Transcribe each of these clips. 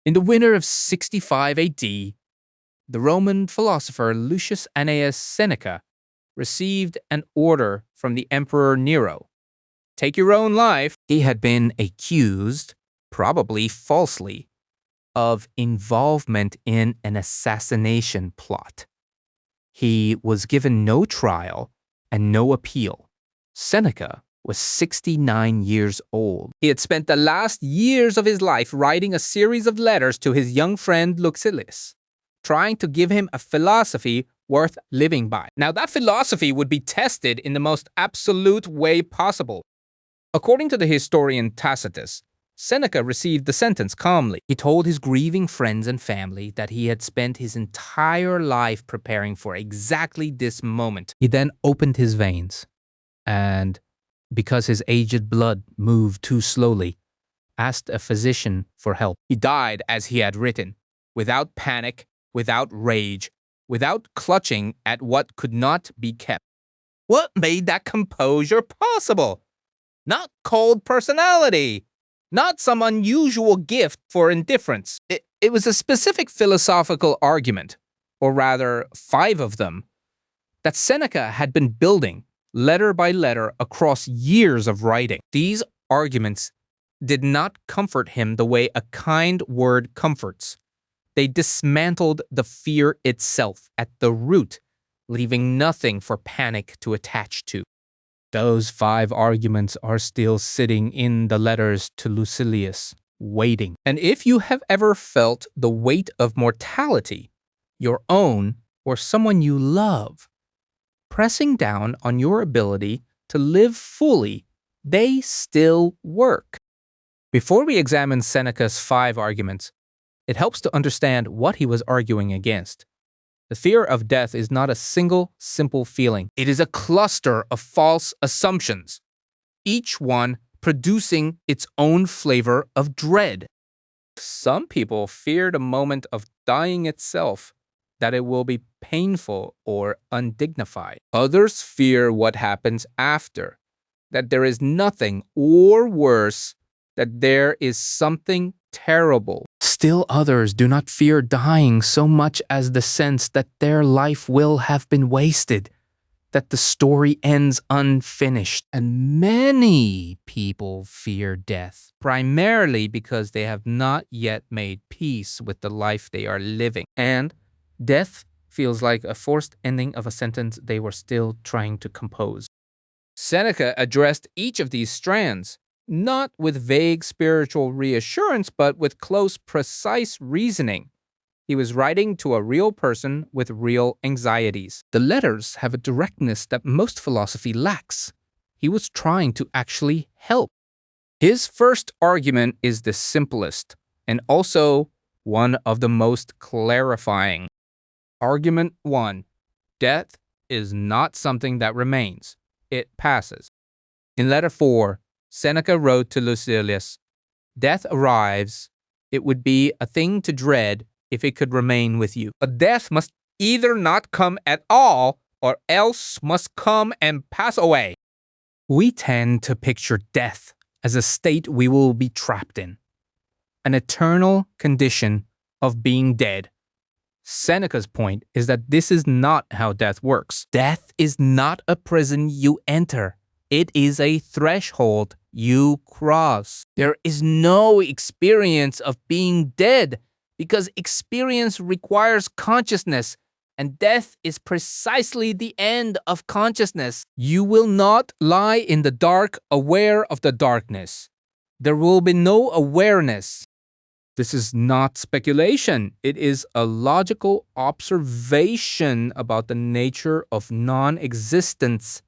In the winter of 65 AD, the Roman philosopher Lucius Annaeus Seneca received an order from the Emperor Nero. Take your own life. He had been accused, probably falsely, of involvement in an assassination plot. He was given no trial and no appeal. Seneca was 69 years old. He had spent the last years of his life writing a series of letters to his young friend Lucilius, trying to give him a philosophy worth living by. Now, that philosophy would be tested in the most absolute way possible. According to the historian Tacitus, Seneca received the sentence calmly. He told his grieving friends and family that he had spent his entire life preparing for exactly this moment. He then opened his veins, and because his aged blood moved too slowly, asked a physician for help. He died as he had written, without panic, without rage, without clutching at what could not be kept. What made that composure possible? Not cold personality, not some unusual gift for indifference. It was a specific philosophical argument, or rather 5 of them, that Seneca had been building letter by letter across years of writing. These arguments did not comfort him the way a kind word comforts. They dismantled the fear itself at the root, leaving nothing for panic to attach to. Those 5 arguments are still sitting in the letters to Lucilius, waiting. And if you have ever felt the weight of mortality, your own or someone you love, pressing down on your ability to live fully, they still work. Before we examine Seneca's 5 arguments, it helps to understand what he was arguing against. The fear of death is not a single, simple feeling. It is a cluster of false assumptions, each one producing its own flavor of dread. Some people fear the moment of dying itself, that it will be painful or undignified. Others fear what happens after, that there is nothing, or worse, that there is something terrible. Still others do not fear dying so much as the sense that their life will have been wasted, that the story ends unfinished. And many people fear death, primarily because they have not yet made peace with the life they are living. And death feels like a forced ending of a sentence they were still trying to compose. Seneca addressed each of these strands, not with vague spiritual reassurance, but with close, precise reasoning. He was writing to a real person with real anxieties. The letters have a directness that most philosophy lacks. He was trying to actually help. His first argument is the simplest, and also one of the most clarifying. Argument 1. Death is not something that remains. It passes. In letter 4, Seneca wrote to Lucilius, "Death arrives. It would be a thing to dread if it could remain with you. But death must either not come at all, or else must come and pass away." We tend to picture death as a state we will be trapped in, an eternal condition of being dead. Seneca's point is that this is not how death works. Death is not a prison you enter. It is a threshold you cross. There is no experience of being dead, because experience requires consciousness, and death is precisely the end of consciousness. You will not lie in the dark aware of the darkness. There will be no awareness. This is not speculation. It is a logical observation about the nature of non-existence.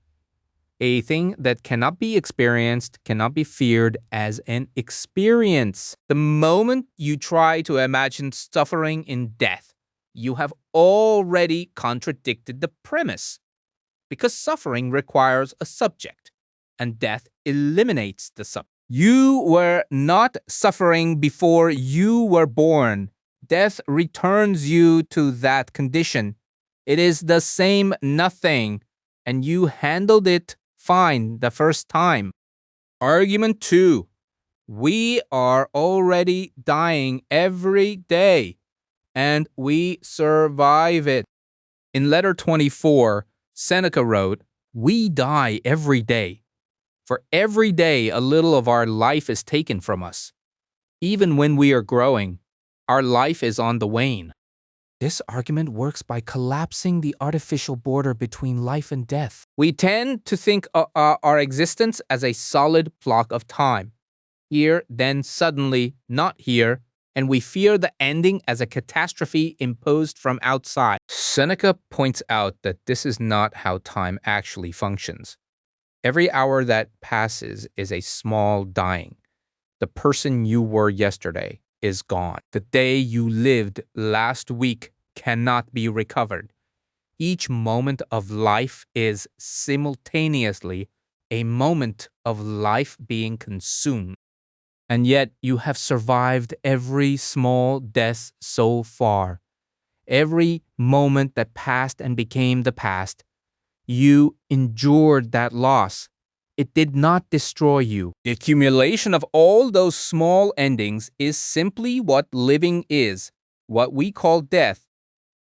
A thing that cannot be experienced cannot be feared as an experience. The moment you try to imagine suffering in death, you have already contradicted the premise, because suffering requires a subject, and death eliminates the subject. You were not suffering before you were born. Death returns you to that condition. It is the same nothing, and you handled it fine the first time. Argument 2. We are already dying every day, and we survive it. In letter 24, Seneca wrote, "We die every day. For every day, a little of our life is taken from us. Even when we are growing, our life is on the wane." This argument works by collapsing the artificial border between life and death. We tend to think of our existence as a solid block of time. Here, then suddenly, not here, and we fear the ending as a catastrophe imposed from outside. Seneca points out that this is not how time actually functions. Every hour that passes is a small dying. The person you were yesterday is gone. The day you lived last week cannot be recovered. Each moment of life is simultaneously a moment of life being consumed. And yet you have survived every small death so far. Every moment that passed and became the past. You endured that loss. It did not destroy you. The accumulation of all those small endings is simply what living is. What we call death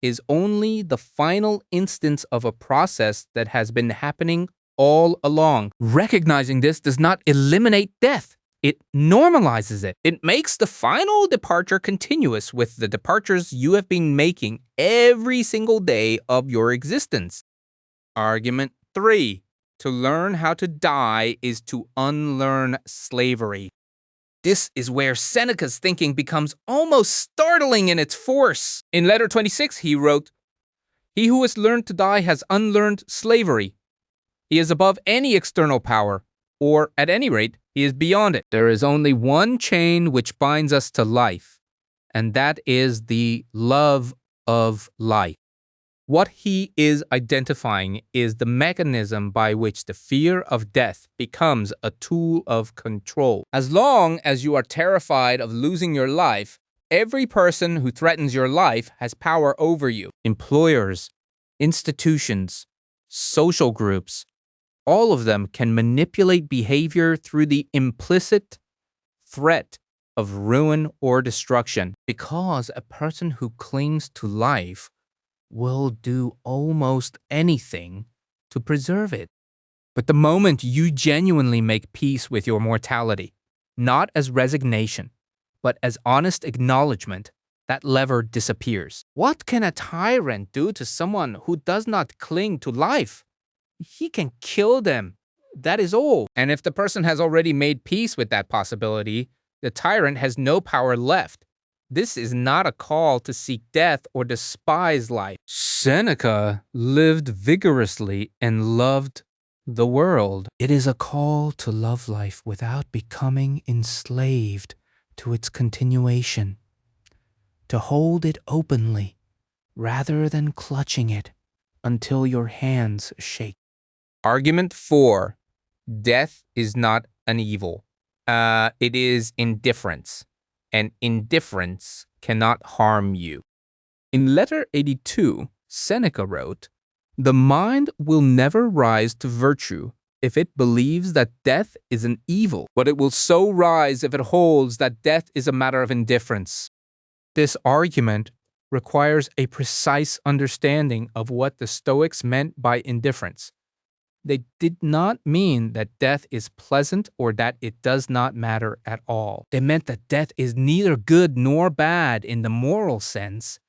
is only the final instance of a process that has been happening all along. Recognizing this does not eliminate death. It normalizes it. It makes the final departure continuous with the departures you have been making every single day of your existence. Argument 3. To learn how to die is to unlearn slavery. This is where Seneca's thinking becomes almost startling in its force. In letter 26, he wrote, "He who has learned to die has unlearned slavery. He is above any external power, or at any rate, he is beyond it. There is only one chain which binds us to life, and that is the love of life." What he is identifying is the mechanism by which the fear of death becomes a tool of control. As long as you are terrified of losing your life, every person who threatens your life has power over you. Employers, institutions, social groups, all of them can manipulate behavior through the implicit threat of ruin or destruction. Because a person who clings to life will do almost anything to preserve it. But the moment you genuinely make peace with your mortality, not as resignation, but as honest acknowledgement, that lever disappears. What can a tyrant do to someone who does not cling to life? He can kill them. That is all. And if the person has already made peace with that possibility, the tyrant has no power left. This is not a call to seek death or despise life. Seneca lived vigorously and loved the world. It is a call to love life without becoming enslaved to its continuation, to hold it openly rather than clutching it until your hands shake. Argument 4. Death is not an evil. It is indifference. And indifference cannot harm you. In letter 82, Seneca wrote, "The mind will never rise to virtue if it believes that death is an evil, but it will so rise if it holds that death is a matter of indifference." This argument requires a precise understanding of what the Stoics meant by indifference. They did not mean that death is pleasant or that it does not matter at all. They meant that death is neither good nor bad in the moral sense.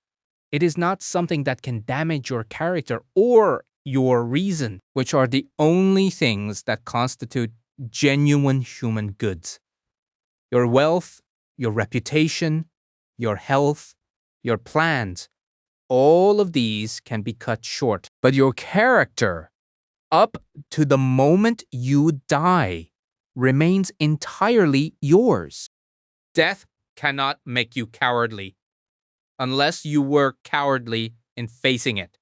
It is not something that can damage your character or your reason, which are the only things that constitute genuine human goods. Your wealth, your reputation, your health, your plans, all of these can be cut short. But your character, up to the moment you die, remains entirely yours. Death cannot make you cowardly, unless you were cowardly in facing it.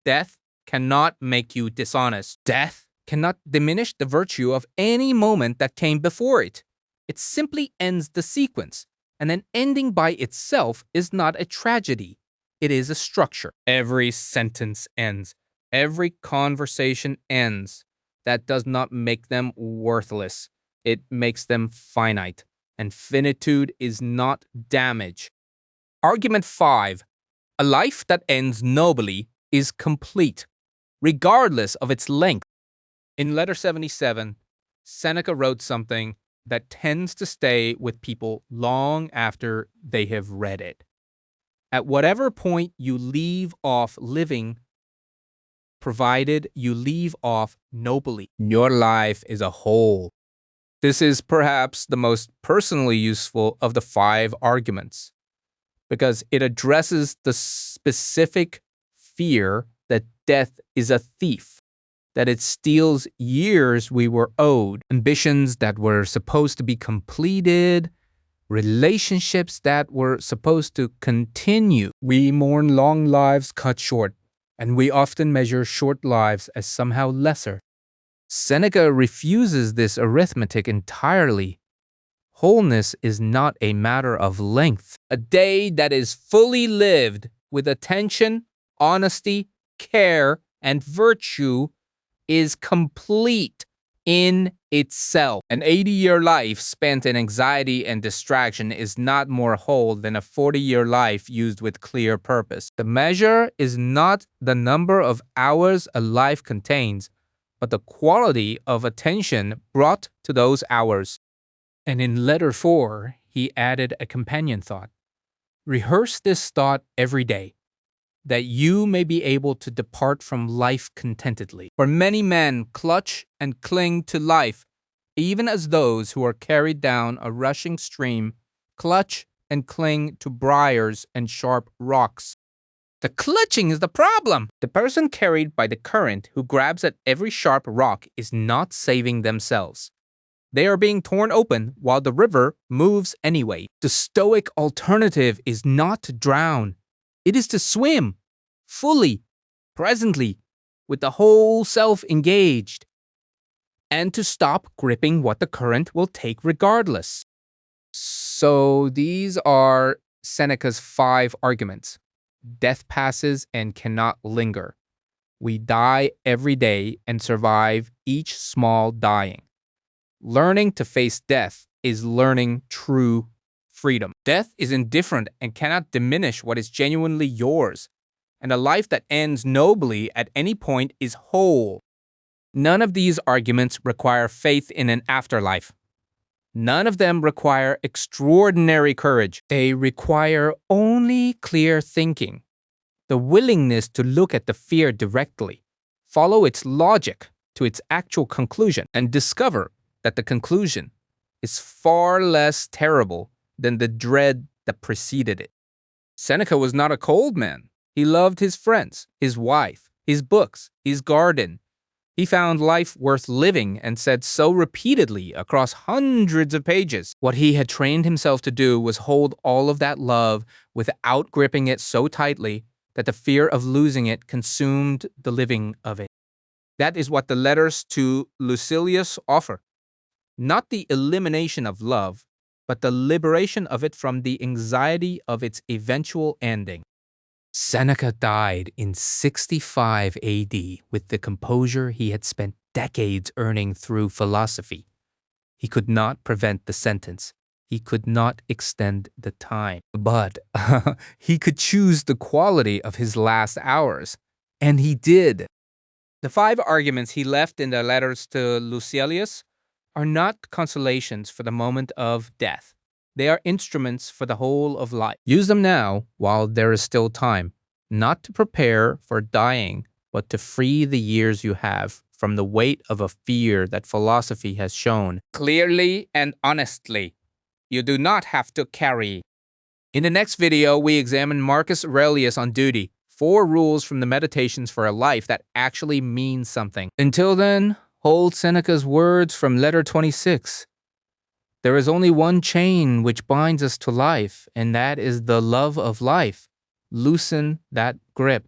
Death cannot make you dishonest. Death cannot diminish the virtue of any moment that came before it. It simply ends the sequence, and an ending by itself is not a tragedy. It is a structure. Every sentence ends. Every conversation ends. That does not make them worthless. It makes them finite. and finitude is not damage. Argument 5. A life that ends nobly is complete, regardless of its length. In Letter 77, Seneca wrote something that tends to stay with people long after they have read it. At whatever point you leave off living, provided you leave off nobly, your life is a whole. This is perhaps the most personally useful of the 5 arguments, because it addresses the specific fear that death is a thief, that it steals years we were owed, ambitions that were supposed to be completed, relationships that were supposed to continue. We mourn long lives cut short, and we often measure short lives as somehow lesser. Seneca refuses this arithmetic entirely. Wholeness is not a matter of length. A day that is fully lived with attention, honesty, care, and virtue is complete in itself. An 80-year life spent in anxiety and distraction is not more whole than a 40-year life used with clear purpose. The measure is not the number of hours a life contains, but the quality of attention brought to those hours. And in Letter 4, he added a companion thought. Rehearse this thought every day, that you may be able to depart from life contentedly. For many men clutch and cling to life, even as those who are carried down a rushing stream clutch and cling to briars and sharp rocks. The clutching is the problem. The person carried by the current who grabs at every sharp rock is not saving themselves. They are being torn open while the river moves anyway. The Stoic alternative is not to drown. It is to swim, fully, presently, with the whole self engaged, and to stop gripping what the current will take regardless. So these are Seneca's 5 arguments. Death passes and cannot linger. We die every day and survive each small dying. Learning to face death is learning true freedom. Death is indifferent and cannot diminish what is genuinely yours, and a life that ends nobly at any point is whole. None of these arguments require faith in an afterlife. None of them require extraordinary courage. They require only clear thinking, the willingness to look at the fear directly, follow its logic to its actual conclusion, and discover that the conclusion is far less terrible than the dread that preceded it. Seneca was not a cold man. He loved his friends, his wife, his books, his garden. He found life worth living and said so repeatedly across hundreds of pages. What he had trained himself to do was hold all of that love without gripping it so tightly that the fear of losing it consumed the living of it. That is what the letters to Lucilius offer. Not the elimination of love, but the liberation of it from the anxiety of its eventual ending. Seneca died in 65 AD with the composure he had spent decades earning through philosophy. He could not prevent the sentence. He could not extend the time. But he could choose the quality of his last hours, and he did. The 5 arguments he left in the letters to Lucilius are not consolations for the moment of death. They are instruments for the whole of life. Use them now while there is still time, not to prepare for dying, but to free the years you have from the weight of a fear that philosophy has shown clearly and honestly you do not have to carry. In the next video, we examine Marcus Aurelius on duty, 4 rules from the Meditations for a life that actually means something. Until then, hold Seneca's words from letter 26. There is only one chain which binds us to life, and that is the love of life. Loosen that grip.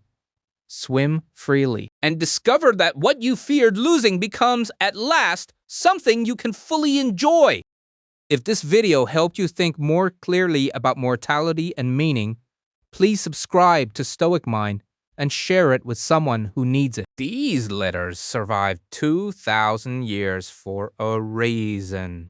Swim freely. And discover that what you feared losing becomes, at last, something you can fully enjoy. If this video helped you think more clearly about mortality and meaning, please subscribe to Stoic Mind and share it with someone who needs it. These letters survived 2,000 years for a reason.